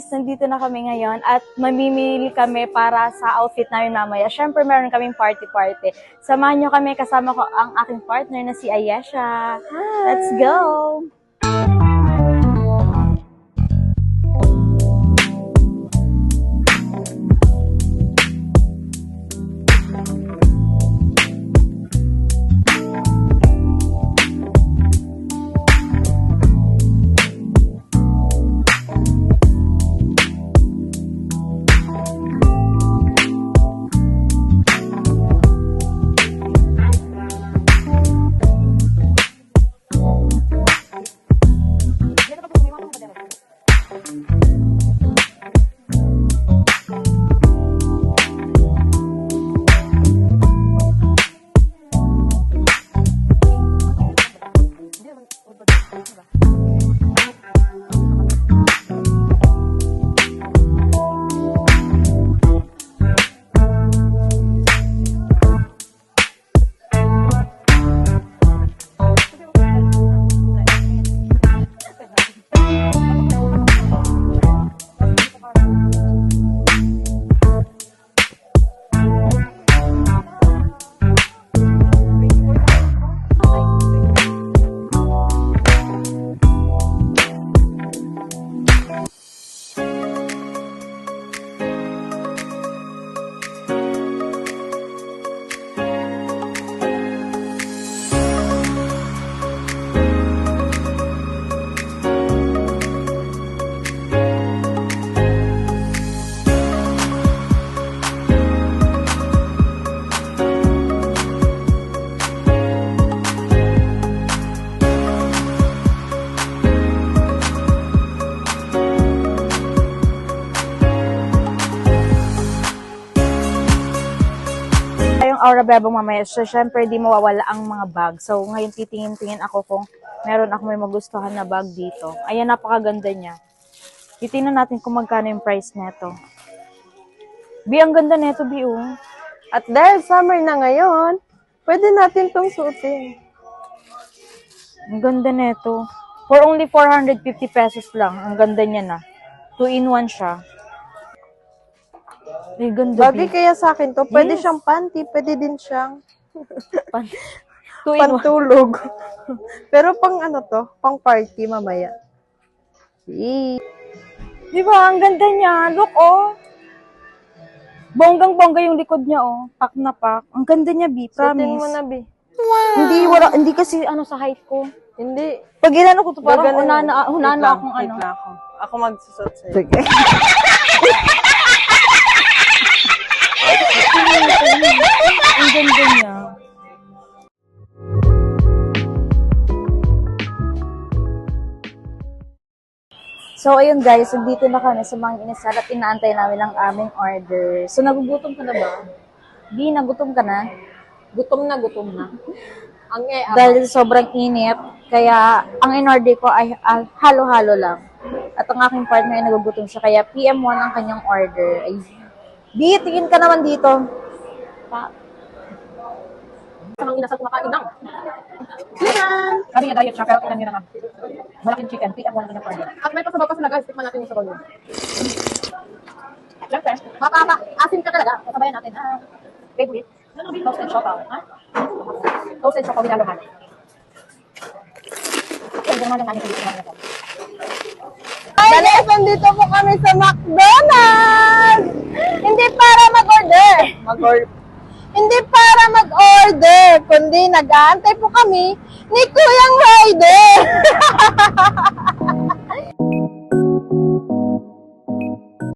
Nandito na kami ngayon at mamimili kami para sa outfit namin mamaya. Syempre, meron kaming party-party. Samahan nyo kami, kasama ko ang aking partner na si Ayesha. Hi! Let's go! Aura Bebang mamaya. So, syempre, di mawawala ang mga bag. So, ngayon titingin-tingin ako kung meron ako may magustuhan na bag dito. Ayan, napakaganda niya. Titingnan natin kung magkano yung price neto. Bi, ang ganda neto, Bi, oh. At dahil summer na ngayon, pwede natin tong suotin. Ang ganda neto. For only 450 pesos lang. Ang ganda niya na. 2-in-1 siya. Ay, ganda, Bagay Bi. kaya sa akin to, pwede Yes. siyang panty, pwede din siyang 2-in-1. pantulog. Pero pang ano to, pang party mamaya. Di ba? Ang ganda niya. Look, oh. Bonggang-bongga yung likod niya, oh. Pak na pak. Ang ganda niya, Bi. Suotin Promise. mo na, Bi. Hindi kasi ano sa height ko. Hindi. Pag inano ko to, parang Gaganon. hunana Wait akong lang, ano. wait lang ako. Ako magsusot sa'yo. Sige. Ang ganda niya. So, ayun guys, nandito na kami sa mga inisal at inaantay namin ang aming order. So, nagugutom ka na ba? Di, nagutom ka na? Gutom na, gutom na. Ang Dahil sobrang init, kaya ang in-order ko ay halo-halo lang. At ang aking partner ay nagugutom siya, kaya PM1 ang kanyang order. Ay, Di, tingin ka naman dito. Ang inasal kumakain lang. Kami nga diet siya, pero kailan nila nga. Malaking chicken, PM1 na order. At may pasabaw pa sila guys, tikman natin yung sarolo. Siyempre, Asin ka talaga, kasabayan natin. favorite. Toasted siopaw. Ha? Toasted siopaw with halo-halo. Okay, yung mga lang namin ito. Hi guys, nandito po kami sa McDonald's! Hindi para mag-order. Hindi para mag-order, kundi nag-aantay po kami ni Kuyang Rider.